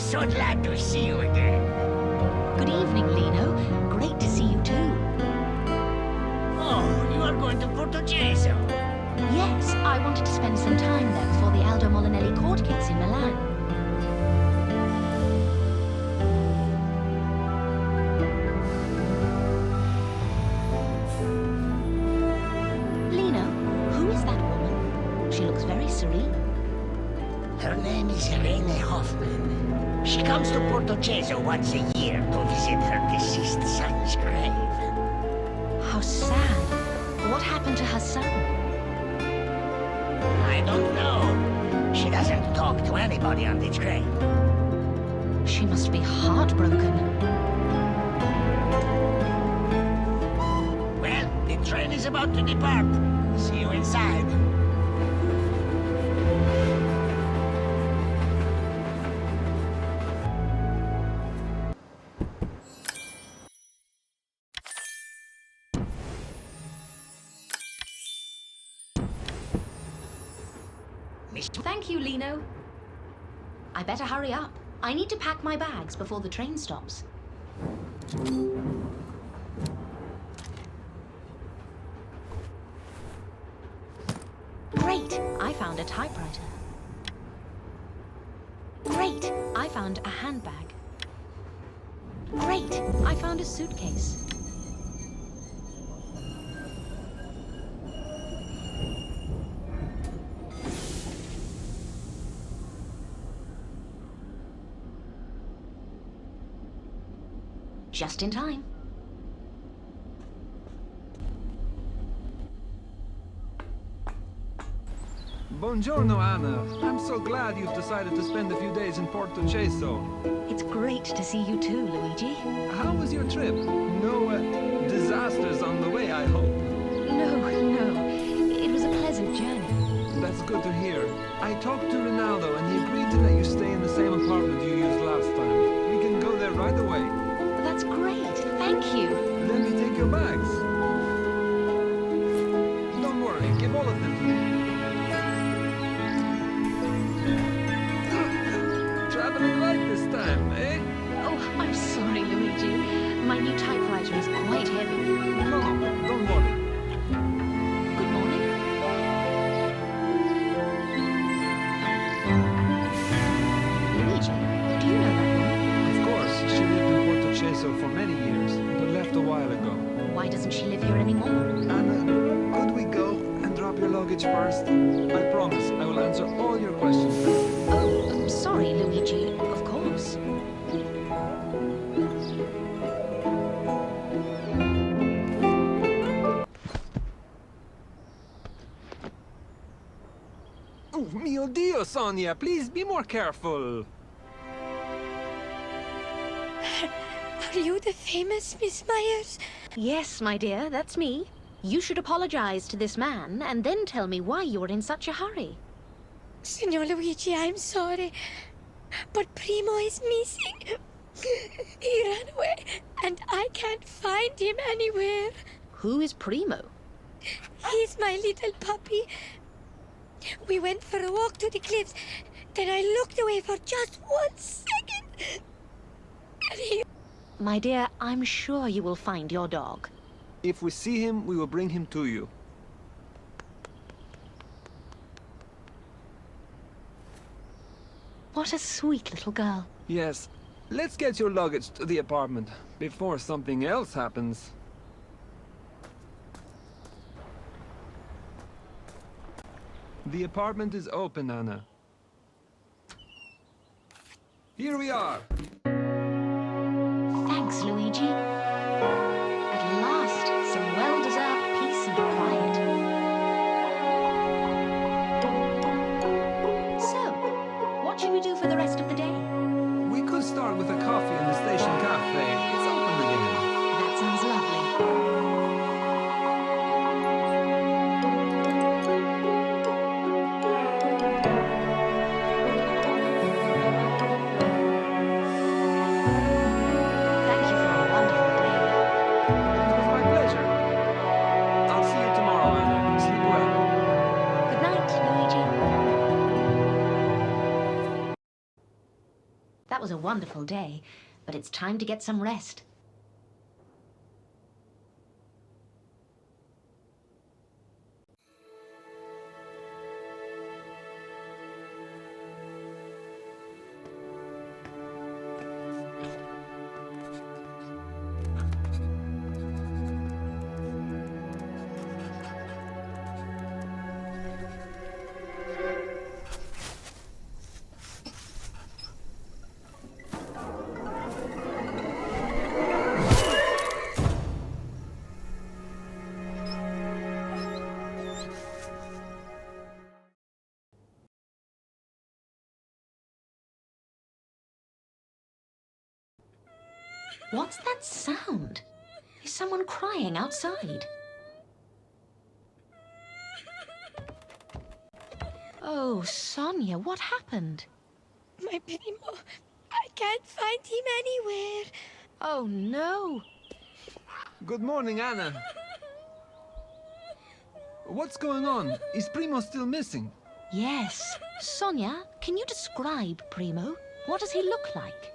so glad to see you again. Good evening, Lino. Great to see you too. Oh, you are going to Porto Cheso. Yes, I wanted to spend some time there before the Aldo Molinelli court case in Milan. Lino, who is that woman? She looks very serene. Her name is Irene Hoffman. She comes to Porto Cheso once a year to visit her deceased son's grave. How sad. What happened to her son? I don't know. She doesn't talk to anybody on this grave. She must be heartbroken. Well, the train is about to depart. See you inside. Thank you, Lino. I better hurry up. I need to pack my bags before the train stops. Great! I found a typewriter. Great! I found a handbag. Great! I found a suitcase. Just in time. Buongiorno, Anna. I'm so glad you've decided to spend a few days in Porto Cheso. It's great to see you too, Luigi. How was your trip? No disasters on the way, I hope. No. It was a pleasant journey. That's good to hear. I talked to Renaldo and he agreed to let you stay in the same apartment you used last time. We can go there right away. That's great. Thank you. Let me take your bags. Don't worry, give all of them to me. Traveling light this time, eh? Oh, I'm sorry, Luigi. My new typewriter is quite heavy. No, don't worry. Good morning. Luigi, do you know that woman? Of course, she lived in Porto Cheso for many years, but left a while ago. Why doesn't she live here anymore? Anna, could we go and drop your luggage first? I promise I will answer all your questions then. Oh, I'm sorry, Luigi. Of course. Oh, mio Dio, Sonia, please be more careful. Are you the famous Miss Myers? Yes, my dear, that's me. You should apologize to this man and then tell me why you're in such a hurry. Signor Luigi, I'm sorry, but Primo is missing. He ran away, and I can't find him anywhere. Who is Primo? He's my little puppy. We went for a walk to the cliffs, then I looked away for just 1 second. And he... My dear, I'm sure you will find your dog. If we see him, we will bring him to you. What a sweet little girl. Yes, let's get your luggage to the apartment before something else happens. The apartment is open, Anna. Here we are. Thanks, Luigi. At last, some well-deserved peace and quiet. So, what should we do for the rest of the day? We could start with a coffee in the station cafe. It's open again. That sounds lovely. wonderful day, but it's time to get some rest. What's that sound? Is someone crying outside? Oh, Sonia, what happened? My Primo. I can't find him anywhere. Oh, no. Good morning, Anna. What's going on? Is Primo still missing? Yes. Sonia, can you describe Primo? What does he look like?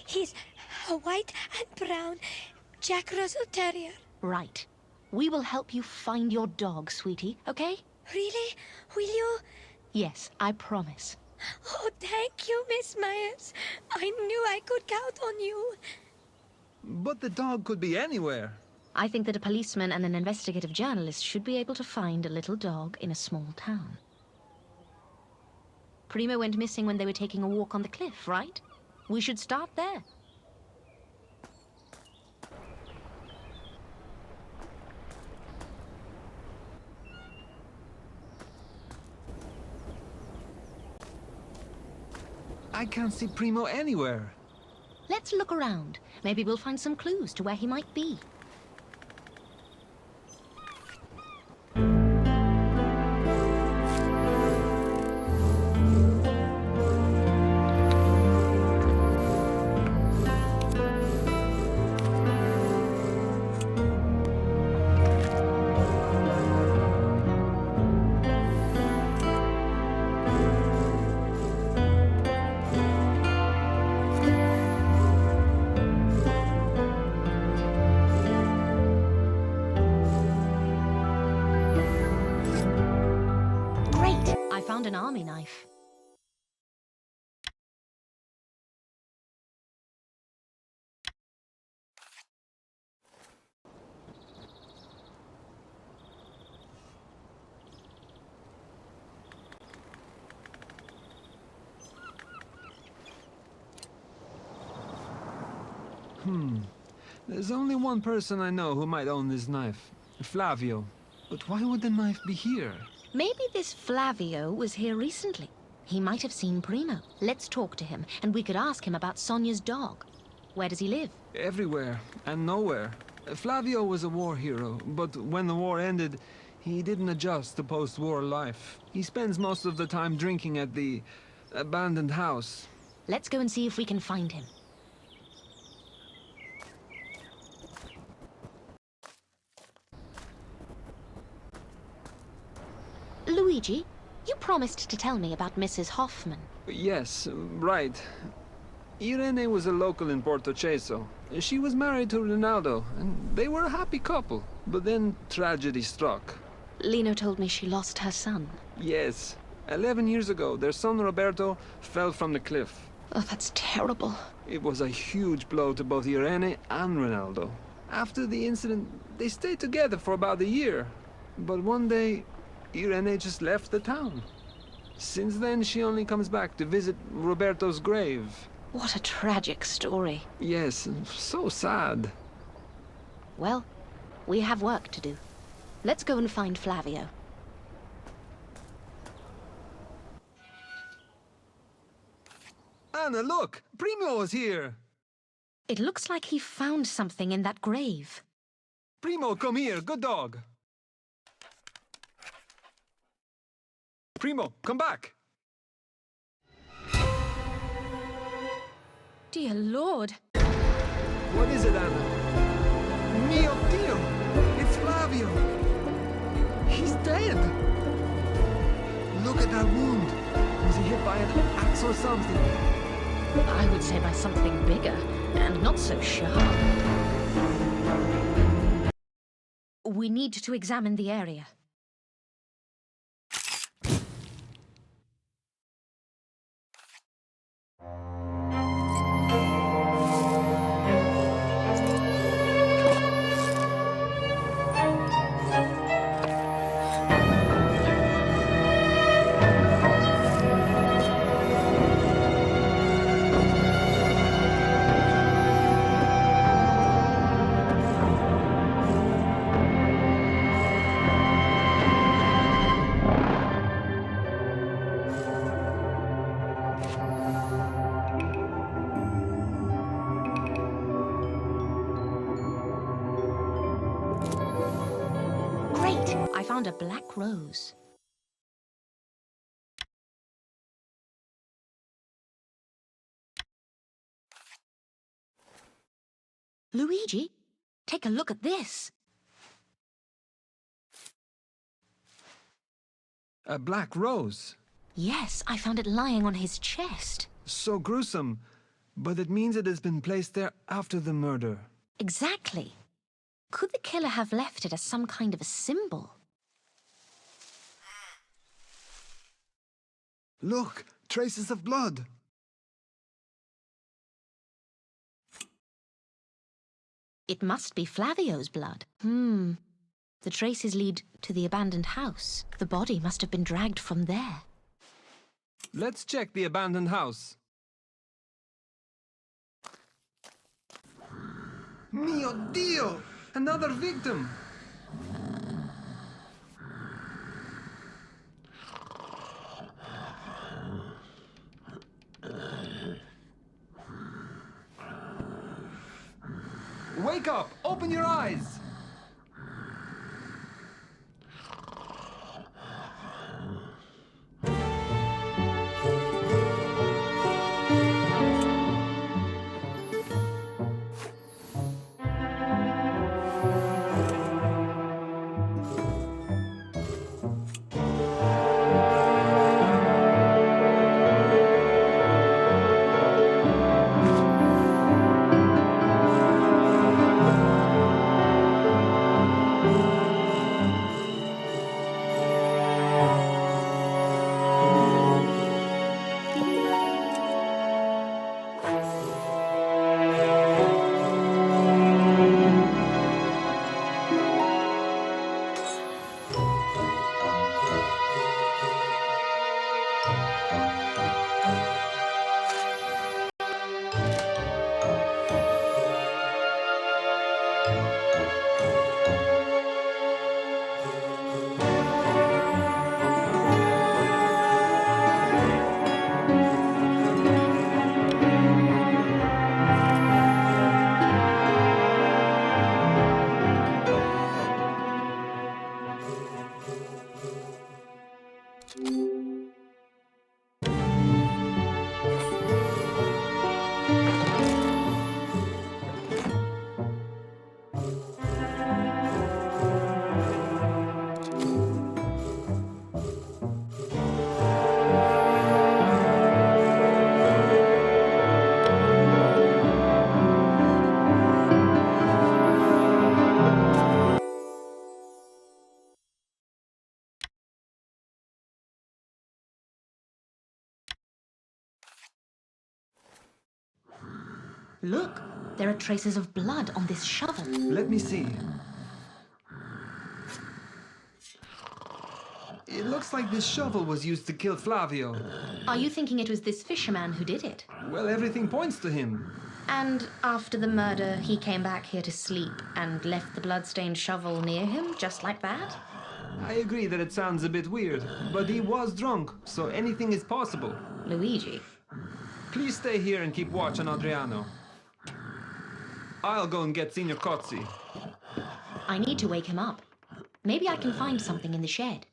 He's a white and brown Jack Russell Terrier. Right. We will help you find your dog, sweetie, okay? Really? Will you? Yes, I promise. Oh, thank you, Miss Myers. I knew I could count on you. But the dog could be anywhere. I think that a policeman and an investigative journalist should be able to find a little dog in a small town. Primo went missing when they were taking a walk on the cliff, right? We should start there. I can't see Primo anywhere. Let's look around. Maybe we'll find some clues to where he might be. An army knife. There's only one person I know who might own this knife. Flavio. But why would the knife be here? Maybe this Flavio was here recently. He might have seen Primo. Let's talk to him, and we could ask him about Sonia's dog. Where does he live? Everywhere and nowhere. Flavio was a war hero, but when the war ended, he didn't adjust to post-war life. He spends most of the time drinking at the abandoned house. Let's go and see if we can find him. Luigi, you promised to tell me about Mrs. Hoffman. Yes, right. Irene was a local in Porto Cheso. She was married to Renaldo, and they were a happy couple. But then tragedy struck. Lino told me she lost her son. Yes. 11 years ago, their son Roberto fell from the cliff. Oh, that's terrible. It was a huge blow to both Irene and Renaldo. After the incident, they stayed together for about a year. But one day, Irene just left the town. Since then, she only comes back to visit Roberto's grave. What a tragic story. Yes, so sad. Well, we have work to do. Let's go and find Flavio. Anna, look! Primo is here! It looks like he found something in that grave. Primo, come here, good dog! Primo, come back! Dear Lord. What is it, Anna? Mio Dio! It's Flavio! He's dead! Look at that wound! Was he hit by an axe or something? I would say by something bigger, and not so sharp. We need to examine the area. Great! I found a black rose. Luigi, take a look at this. A black rose. Yes, I found it lying on his chest. So gruesome. But it means it has been placed there after the murder. Exactly. Could the killer have left it as some kind of a symbol? Look! Traces of blood! It must be Flavio's blood. The traces lead to the abandoned house. The body must have been dragged from there. Let's check the abandoned house. Mio Dio! Another victim! Wake up! Open your eyes! Look, there are traces of blood on this shovel. Let me see. It looks like this shovel was used to kill Flavio. Are you thinking it was this fisherman who did it? Well, everything points to him. And after the murder, he came back here to sleep and left the blood-stained shovel near him, just like that? I agree that it sounds a bit weird, but he was drunk, so anything is possible. Luigi. Please stay here and keep watch on Adriano. I'll go and get Signor Cozzi. I need to wake him up. Maybe I can find something in the shed.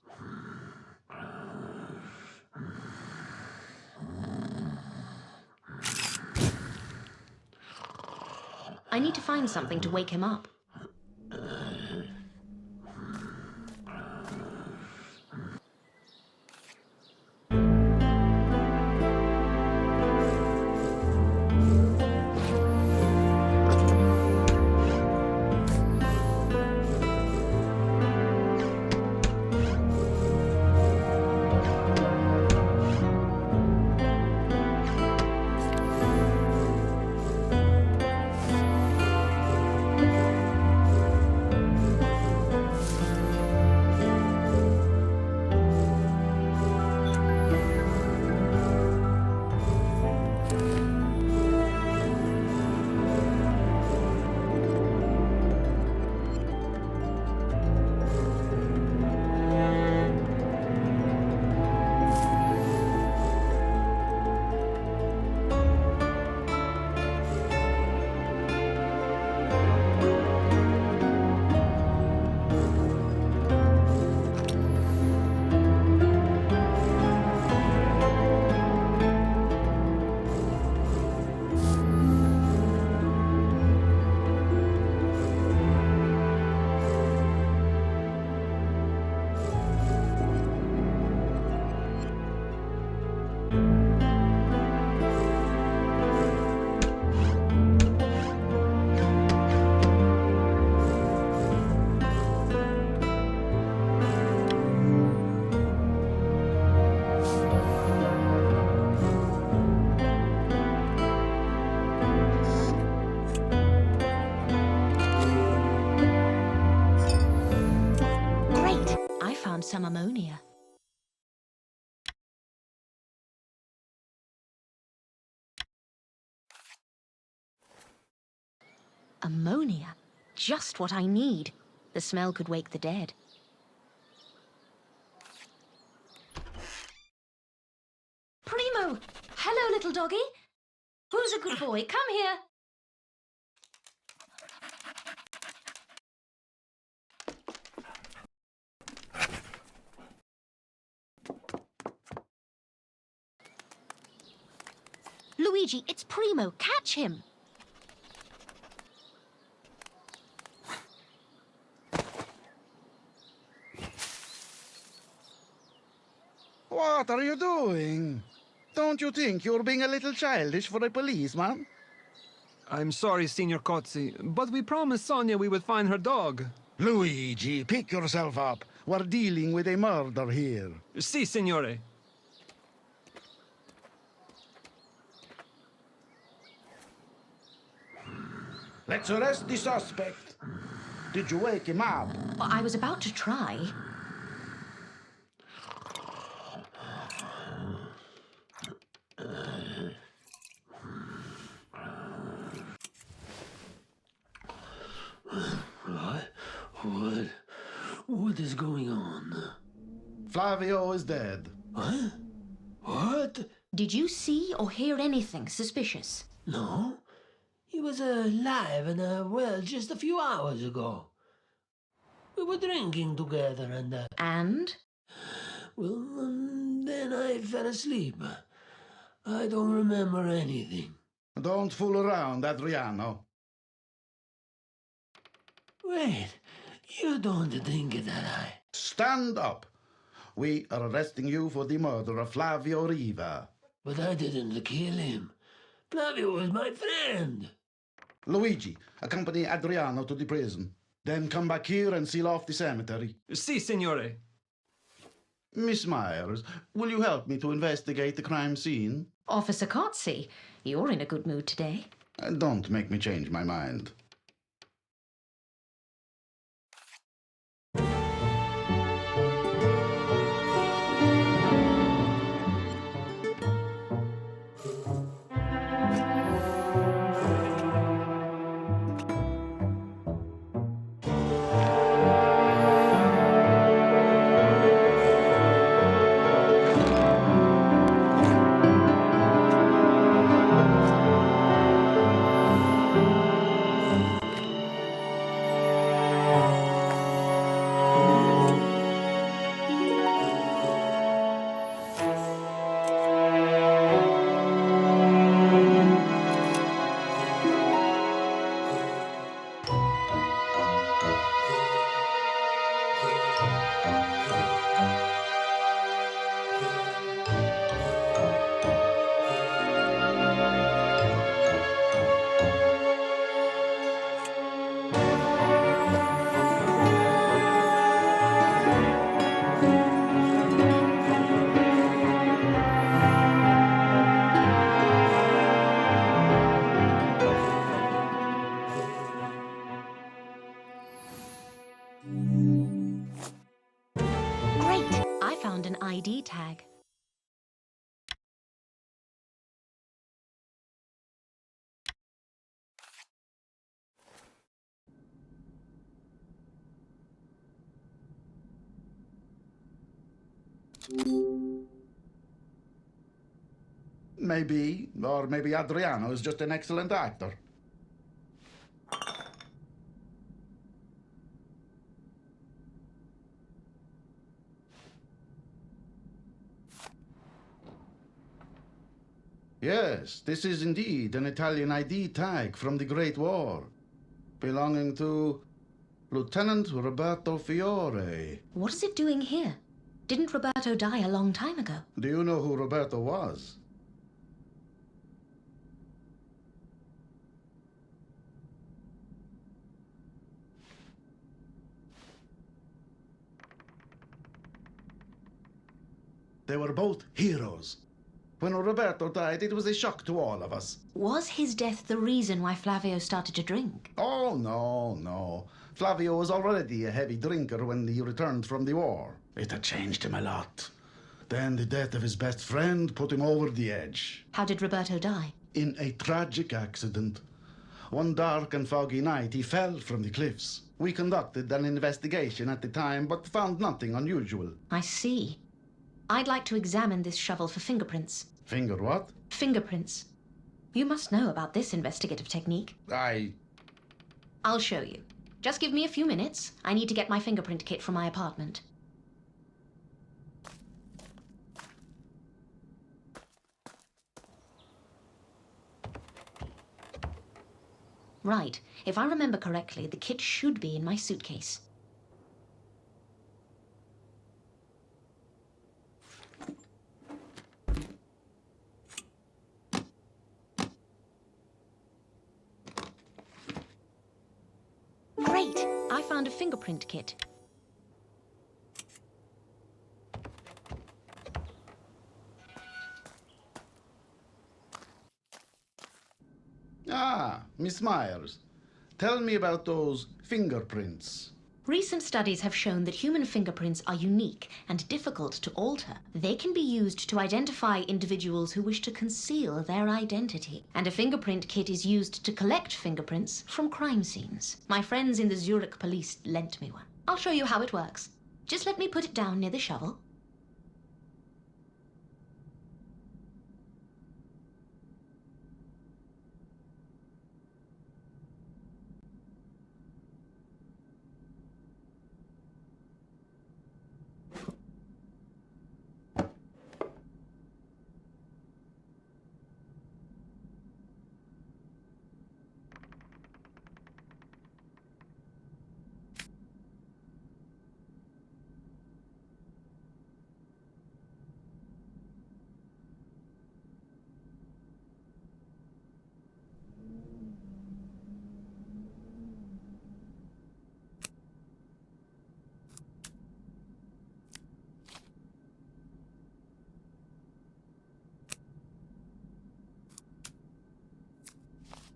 I need to find something to wake him up. some ammonia. Ammonia? Just what I need. The smell could wake the dead. Primo! Hello, little doggy. Who's a good boy? Come here. Luigi, it's Primo. Catch him. What are you doing? Don't you think you're being a little childish for a policeman? I'm sorry, Signor Cozzi, but we promised Sonia we would find her dog. Luigi, pick yourself up. We're dealing with a murder here. Si, signore. Let's arrest the suspect. Did you wake him up? I was about to try. What is going on? Flavio is dead. What? What? Did you see or hear anything suspicious? No. He was alive and well, just a few hours ago. We were drinking together and... And? Well, then I fell asleep. I don't remember anything. Don't fool around, Adriano. Wait, you don't think that I... Stand up. We are arresting you for the murder of Flavio Riva. But I didn't kill him. Flavio was my friend. Luigi, accompany Adriano to the prison. Then come back here and seal off the cemetery. Si, signore. Miss Myers, will you help me to investigate the crime scene? Officer Cozzi, you're in a good mood today. Don't make me change my mind. ID tag. Maybe, or maybe Adriano is just an excellent actor. Yes, this is indeed an Italian ID tag from the Great War, belonging to Lieutenant Roberto Fiore. What is it doing here? Didn't Roberto die a long time ago? Do you know who Roberto was? They were both heroes. When Roberto died, it was a shock to all of us. Was his death the reason why Flavio started to drink? Oh, no. Flavio was already a heavy drinker when he returned from the war. It had changed him a lot. Then the death of his best friend put him over the edge. How did Roberto die? In a tragic accident. One dark and foggy night, he fell from the cliffs. We conducted an investigation at the time, but found nothing unusual. I see. I'd like to examine this shovel for fingerprints. Finger what? Fingerprints. You must know about this investigative technique. I'll show you. Just give me a few minutes. I need to get my fingerprint kit from my apartment. Right. If I remember correctly, the kit should be in my suitcase. Great! I found a fingerprint kit. Ah, Miss Myers. Tell me about those fingerprints. Recent studies have shown that human fingerprints are unique and difficult to alter. They can be used to identify individuals who wish to conceal their identity. And a fingerprint kit is used to collect fingerprints from crime scenes. My friends in the Zurich police lent me one. I'll show you how it works. Just let me put it down near the shovel.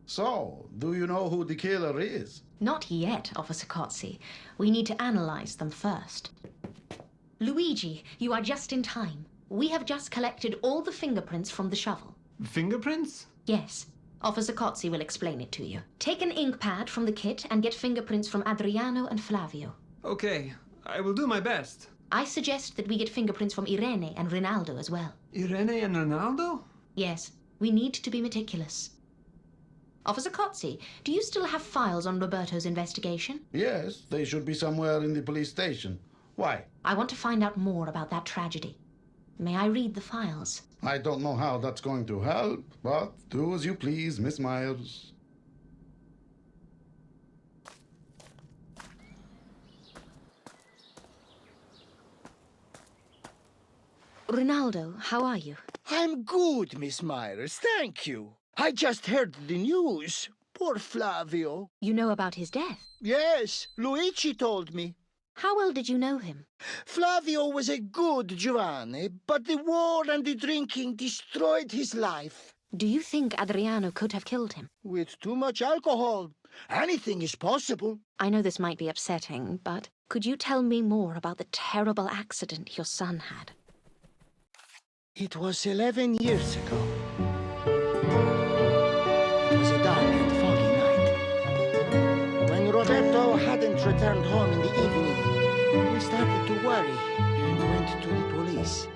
So, do you know who the killer is? Not yet, Officer Cozzi. We need to analyze them first. Luigi, you are just in time. We have just collected all the fingerprints from the shovel. Fingerprints? Yes. Officer Cozzi will explain it to you. Take an ink pad from the kit and get fingerprints from Adriano and Flavio. Okay, I will do my best. I suggest that we get fingerprints from Irene and Renaldo as well. Irene and Renaldo? Yes, we need to be meticulous. Officer Cozzi, do you still have files on Roberto's investigation? Yes, they should be somewhere in the police station. Why? I want to find out more about that tragedy. May I read the files? I don't know how that's going to help, but do as you please, Miss Myers. Renaldo, how are you? I'm good, Miss Myers, thank you. I just heard the news. Poor Flavio. You know about his death? Yes, Luigi told me. How well did you know him? Flavio was a good Giovanni, but the war and the drinking destroyed his life. Do you think Adriano could have killed him? With too much alcohol, anything is possible. I know this might be upsetting, but could you tell me more about the terrible accident your son had? It was 11 years ago. It was a dark and foggy night. When Roberto hadn't returned home in the evening, we started to worry and went to the police.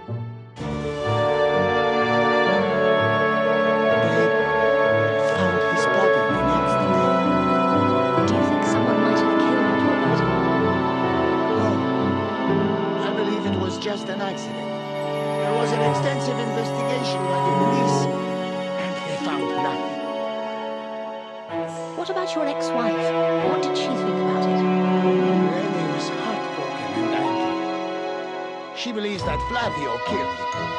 They found his body the next day. Do you think someone might have killed Roberto? No, I believe it was just an accident. There was an extensive investigation by the police, and they found nothing. What about your ex-wife? What did she think about it? Irene was heartbroken and angry. She believes that Flavio killed him.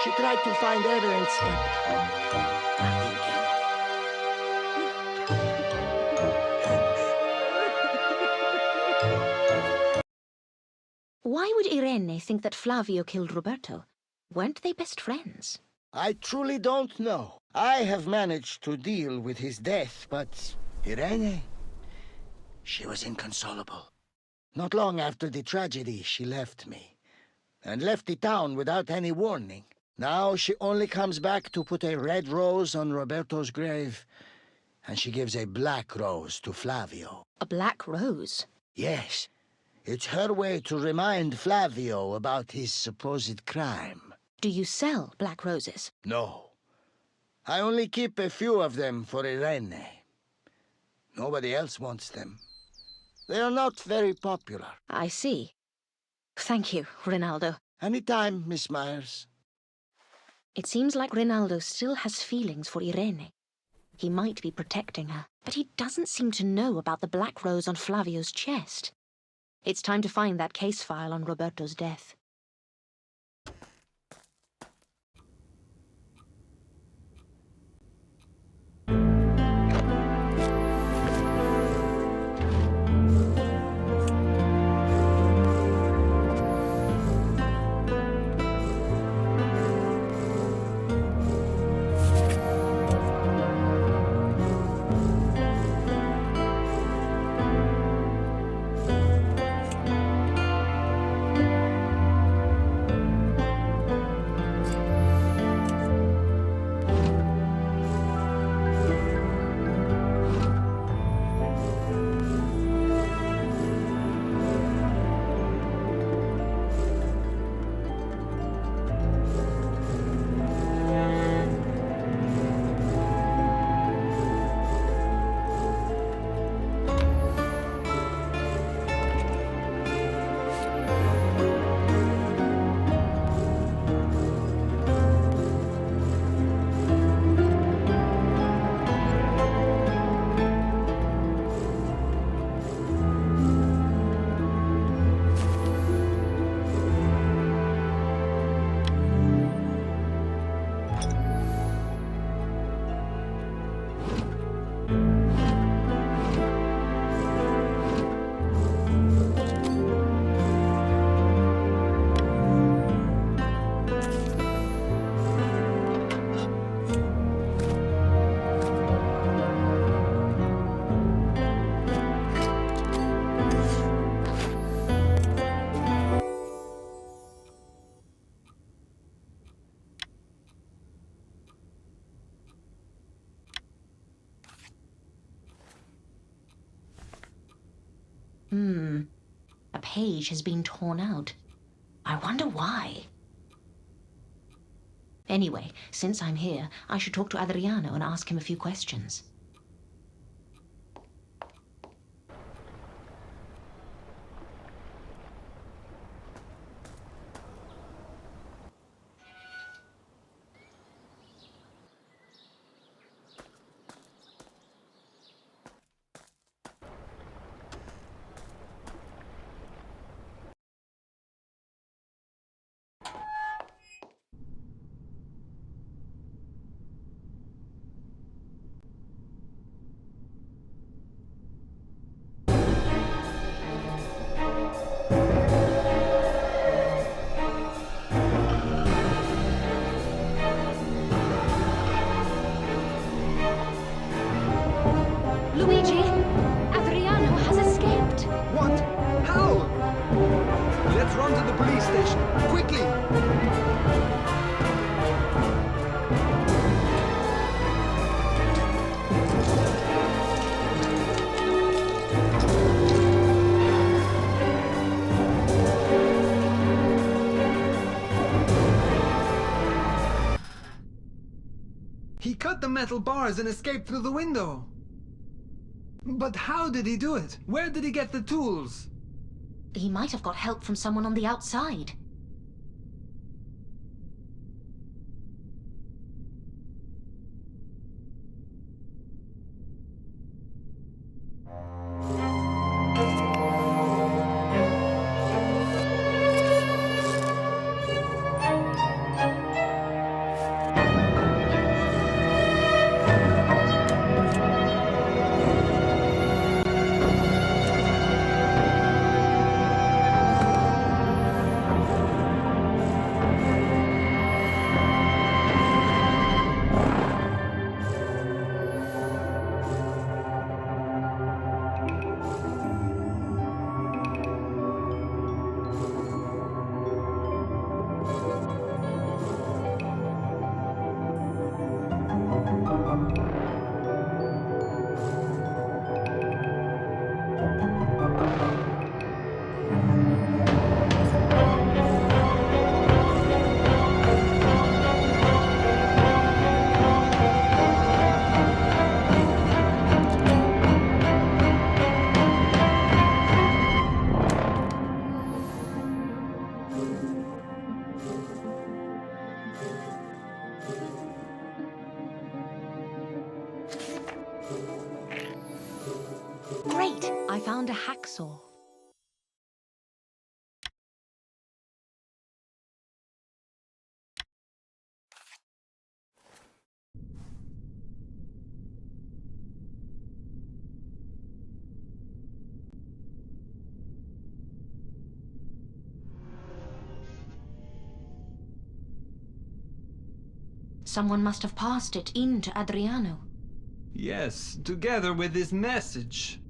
She tried to find evidence, but nothing came of it. Why would Irene think that Flavio killed Roberto? Weren't they best friends? I truly don't know. I have managed to deal with his death, but Irene, she was inconsolable. Not long after the tragedy, she left me, and left the town without any warning. Now she only comes back to put a red rose on Roberto's grave, and she gives a black rose to Flavio. A black rose? Yes. It's her way to remind Flavio about his supposed crime. Do you sell black roses? No. I only keep a few of them for Irene. Nobody else wants them. They are not very popular. I see. Thank you, Renaldo. Anytime, Miss Myers. It seems like Renaldo still has feelings for Irene. He might be protecting her, but he doesn't seem to know about the black rose on Flavio's chest. It's time to find that case file on Roberto's death. A page has been torn out. I wonder why. Anyway, since I'm here, I should talk to Adriano and ask him a few questions. Luigi! Adriano has escaped! What? How? Let's run to the police station. Quickly! He cut the metal bars and escaped through the window. But how did he do it? Where did he get the tools? He might have got help from someone on the outside. Great! I found a hacksaw. Someone must have passed it in to Adriano. Yes, together with this message.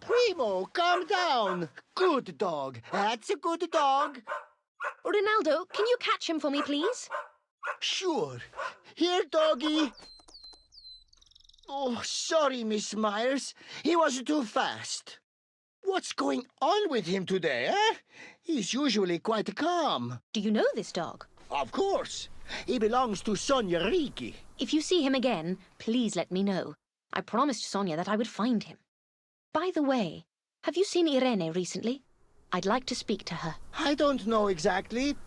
Primo, calm down. Good dog. That's a good dog. Renaldo, can you catch him for me, please? Sure. Here, doggy. Oh, sorry, Miss Myers. He was too fast. What's going on with him today, eh? He's usually quite calm. Do you know this dog? Of course. He belongs to Sonia Ricci. If you see him again, please let me know. I promised Sonia that I would find him. By the way, have you seen Irene recently? I'd like to speak to her. I don't know exactly,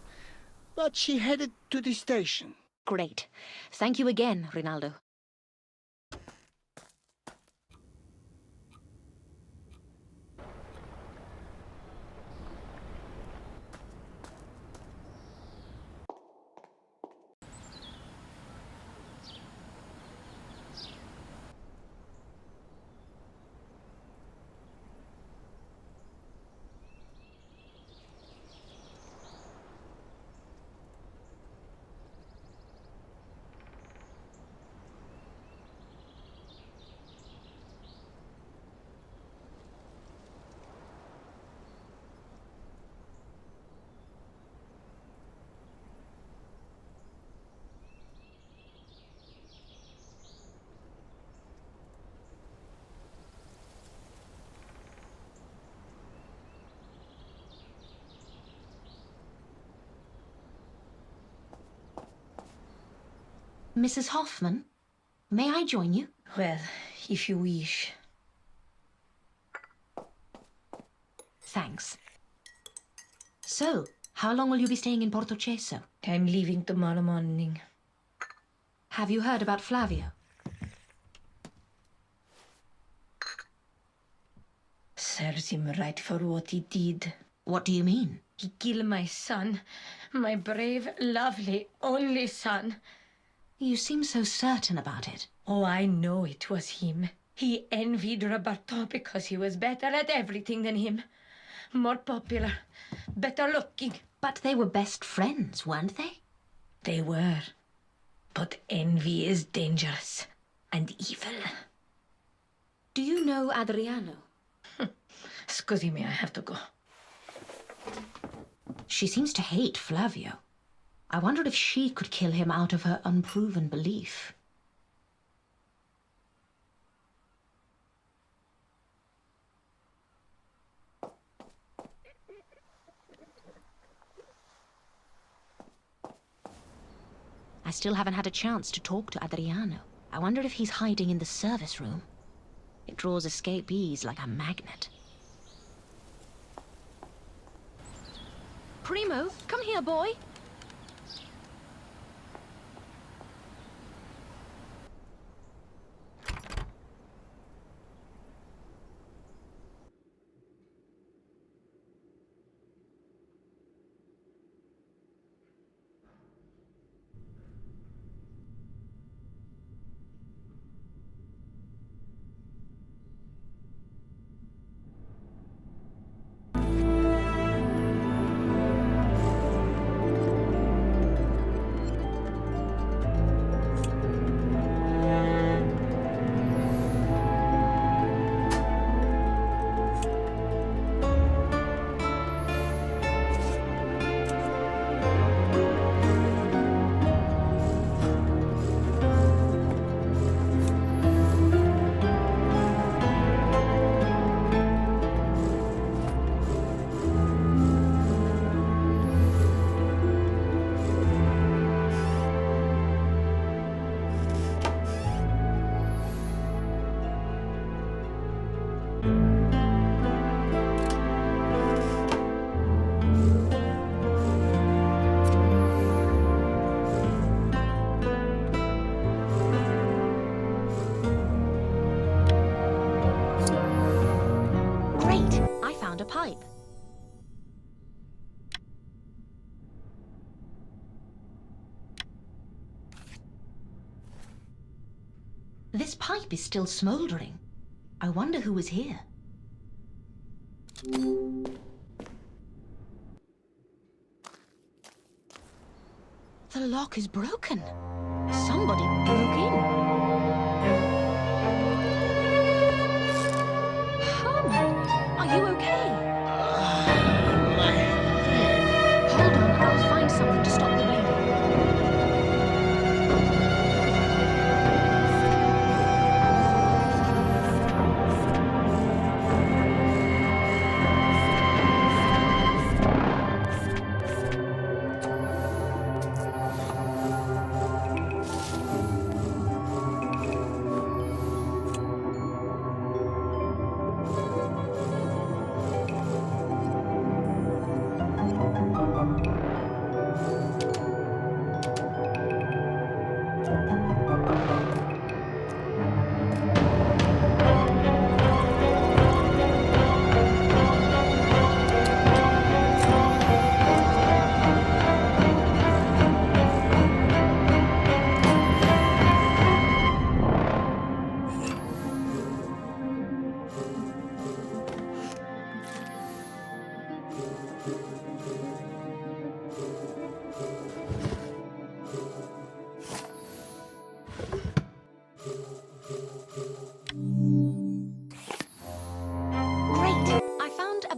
but she headed to the station. Great. Thank you again, Renaldo. Mrs. Hoffman? May I join you? Well, if you wish. Thanks. So, how long will you be staying in Porto Cheso? I'm leaving tomorrow morning. Have you heard about Flavio? Serves him right for what he did. What do you mean? He killed my son. My brave, lovely, only son. You seem so certain about it. Oh, I know it was him. He envied Roberto because he was better at everything than him. More popular, better looking. But they were best friends, weren't they? They were. But envy is dangerous and evil. Do you know Adriano? Scusi me, I have to go. She seems to hate Flavio. I wondered if she could kill him out of her unproven belief. I still haven't had a chance to talk to Adriano. I wonder if he's hiding in the service room. It draws escapees like a magnet. Primo, come here, boy. A pipe. This pipe is still smoldering. I wonder who was here. The lock is broken. Somebody broke in. Are you okay? My head. Hold on, I'll find something to stop the bleeding.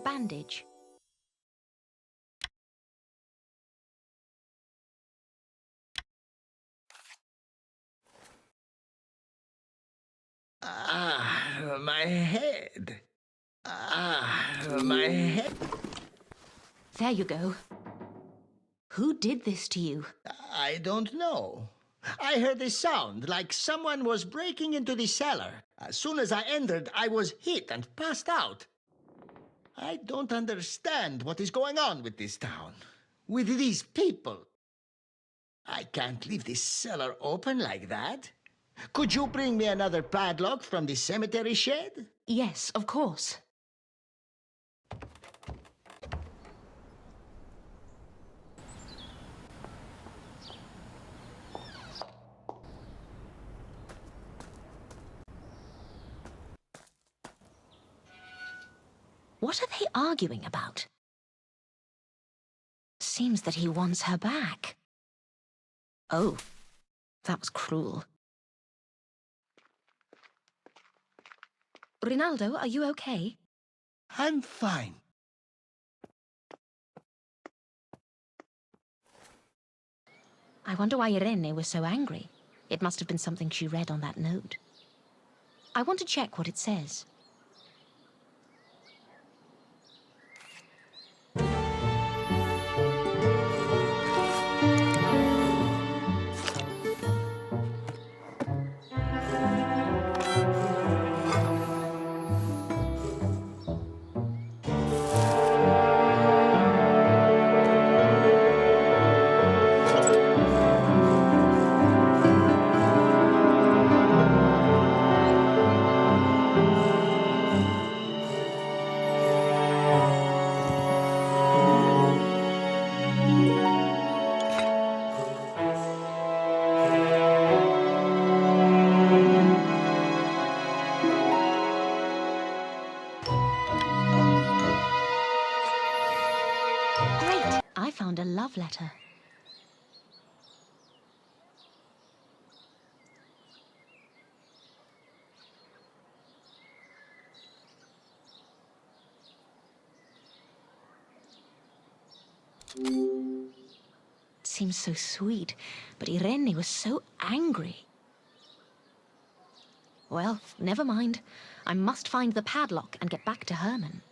Bandage. My head. My head. There you go. Who did this to you? I don't know. I heard a sound like someone was breaking into the cellar. As soon as I entered, I was hit and passed out. I don't understand what is going on with this town, with these people. I can't leave this cellar open like that. Could you bring me another padlock from the cemetery shed? Yes, of course. What are they arguing about? Seems that he wants her back. Oh, that was cruel. Renaldo, are you okay? I'm fine. I wonder why Irene was so angry. It must have been something she read on that note. I want to check what it says. Great! I found a love letter. It seems so sweet, but Irene was so angry. Well, never mind. I must find the padlock and get back to Herman.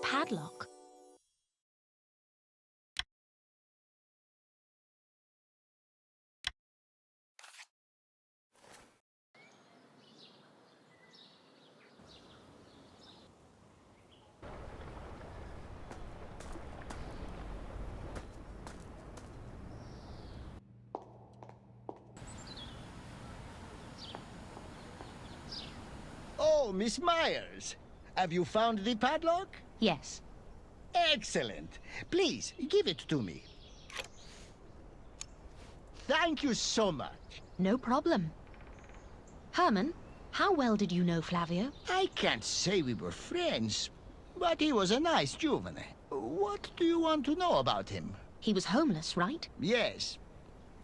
Padlock. Oh, Miss Myers, have you found the padlock? Yes. Excellent. Please, give it to me. Thank you so much. No problem. Herman, how well did you know Flavio? I can't say we were friends, but he was a nice juvenile. What do you want to know about him? He was homeless, right? Yes.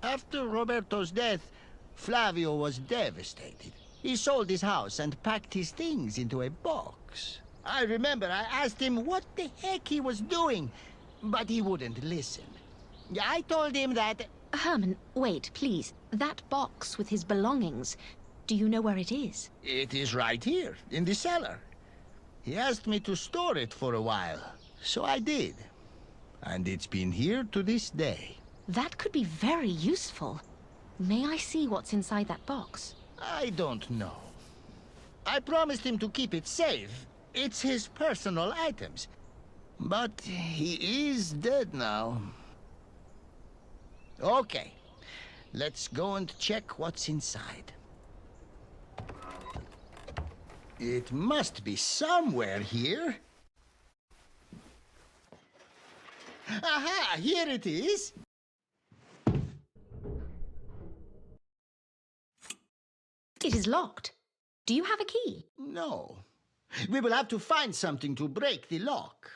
After Roberto's death, Flavio was devastated. He sold his house and packed his things into a box. I remember I asked him what the heck he was doing, but he wouldn't listen. I told him that Herman, wait, please. That box with his belongings, do you know where it is? It is right here, in the cellar. He asked me to store it for a while, so I did. And it's been here to this day. That could be very useful. May I see what's inside that box? I don't know. I promised him to keep it safe. It's his personal items. But he is dead now. Okay, let's go and check what's inside. It must be somewhere here. Aha, here it is. It is locked. Do you have a key? No. We will have to find something to break the lock.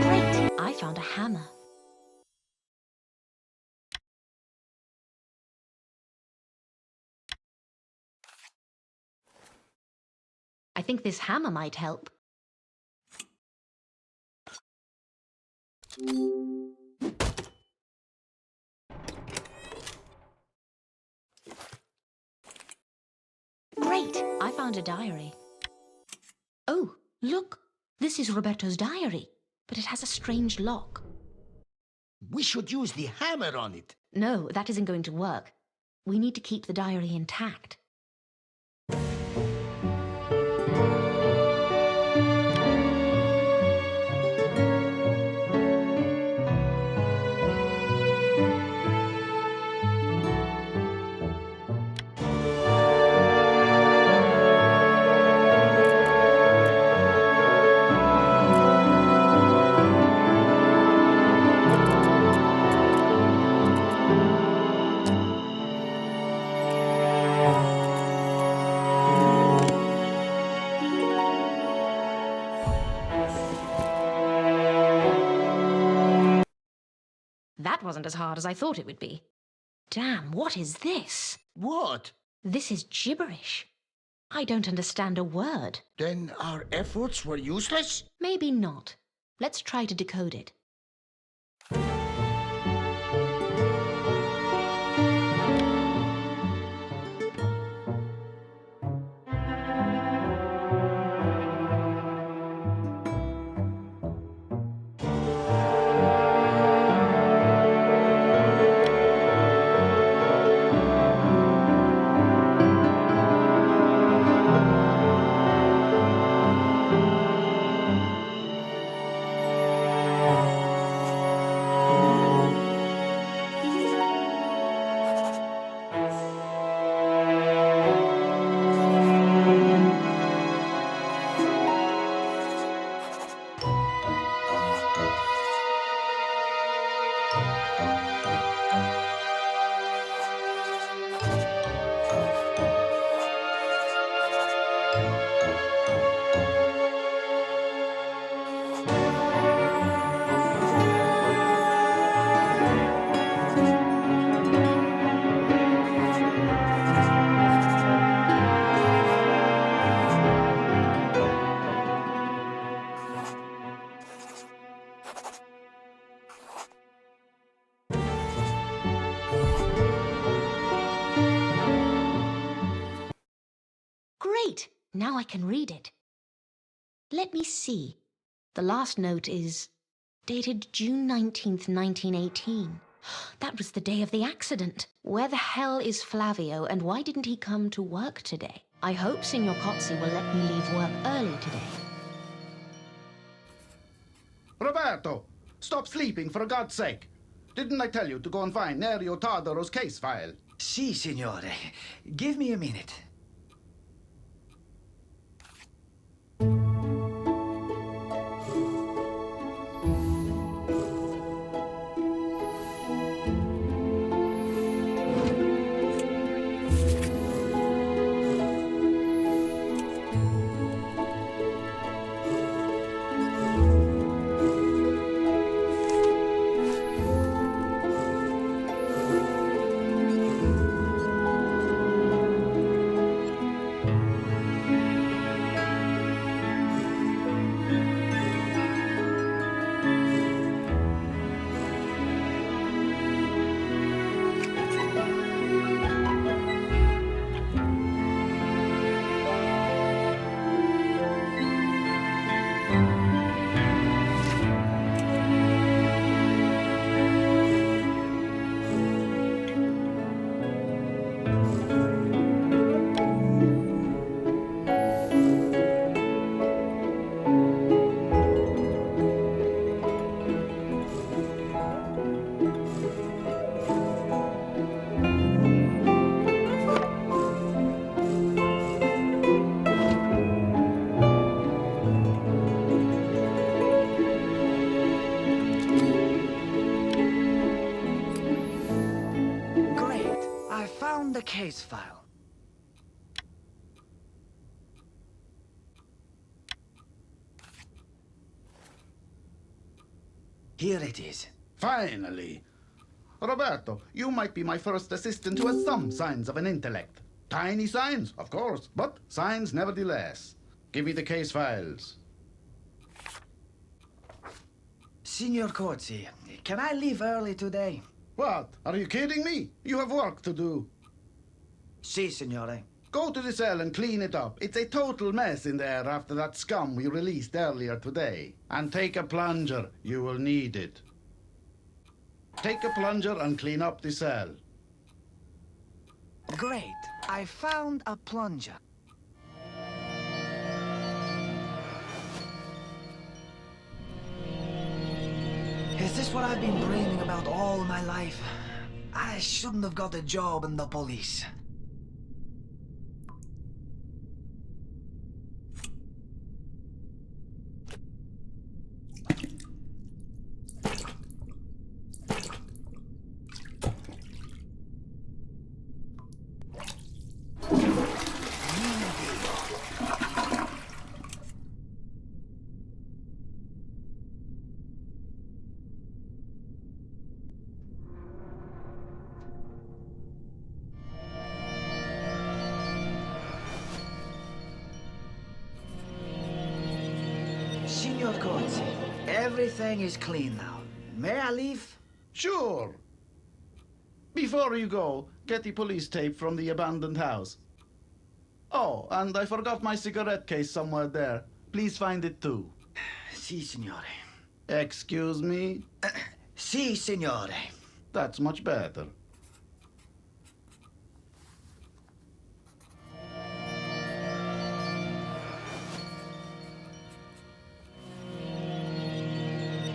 Great! I found a hammer. I think this hammer might help. Great! I found a diary. Oh, look! This is Roberto's diary, but it has a strange lock. We should use the hammer on it. No, that isn't going to work. We need to keep the diary intact. That wasn't as hard as I thought it would be. Damn, what is this? What? This is gibberish. I don't understand a word. Then our efforts were useless? Maybe not. Let's try to decode it. Great! Now I can read it. Let me see. The last note is dated June 19th, 1918. That was the day of the accident. Where the hell is Flavio, and why didn't he come to work today? I hope Signor Cozzi will let me leave work early today. Roberto, stop sleeping, for God's sake. Didn't I tell you to go and find Nerio Tardaro's case file? Si, signore. Give me a minute. The case file. Here it is. Finally. Roberto, you might be my first assistant who has some signs of an intellect. Tiny signs, of course, but signs nevertheless. Give me the case files. Signor Cozzi, can I leave early today? What? Are you kidding me? You have work to do. Si, signore. Go to the cell and clean it up. It's a total mess in there after that scum we released earlier today. And take a plunger. You will need it. Take a plunger and clean up the cell. Great. I found a plunger. Is this what I've been dreaming about all my life? I shouldn't have got a job in the police. Signor Cozzi, everything is clean now. May I leave? Sure. Before you go, get the police tape from the abandoned house. Oh, and I forgot my cigarette case somewhere there. Please find it too. Si, signore. Excuse me? Si, signore. That's much better.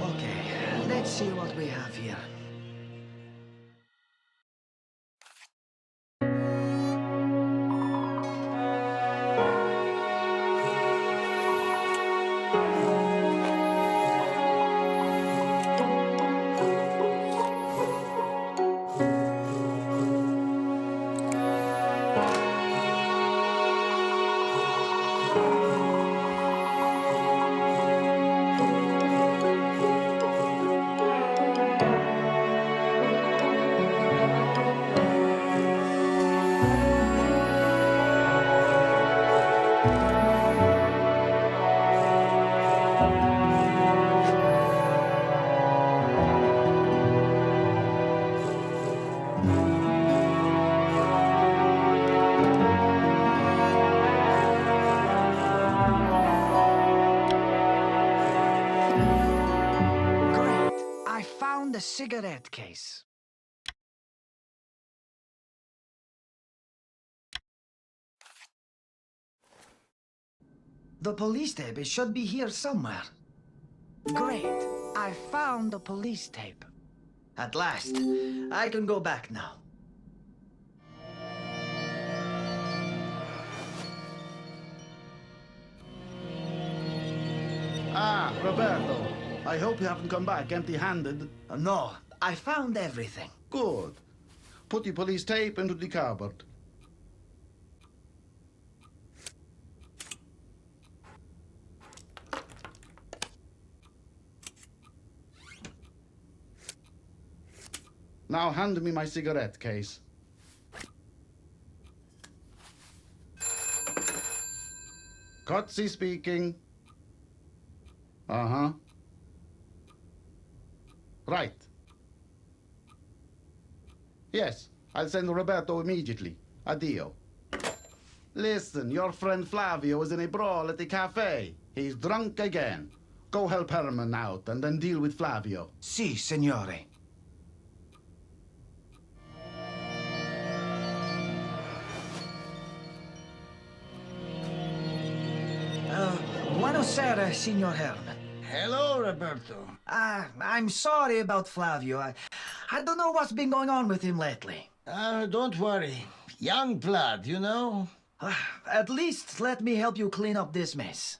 Okay, let's see what we have here. Great! I found the cigarette case. The police tape, it should be here somewhere. Great. I found the police tape. At last, I can go back now. Ah, Roberto. I hope you haven't come back empty-handed. No, I found everything. Good. Put the police tape into the cupboard. Now hand me my cigarette case. Kotzi speaking. Uh-huh. Right. Yes, I'll send Roberto immediately. Addio. Listen, your friend Flavio was in a brawl at the cafe. He's drunk again. Go help Herman out and then deal with Flavio. Si, signore. Buonasera, Signor Herman. Hello, Roberto. I'm sorry about Flavio. I don't know what's been going on with him lately. Don't worry. Young blood, you know? At least let me help you clean up this mess.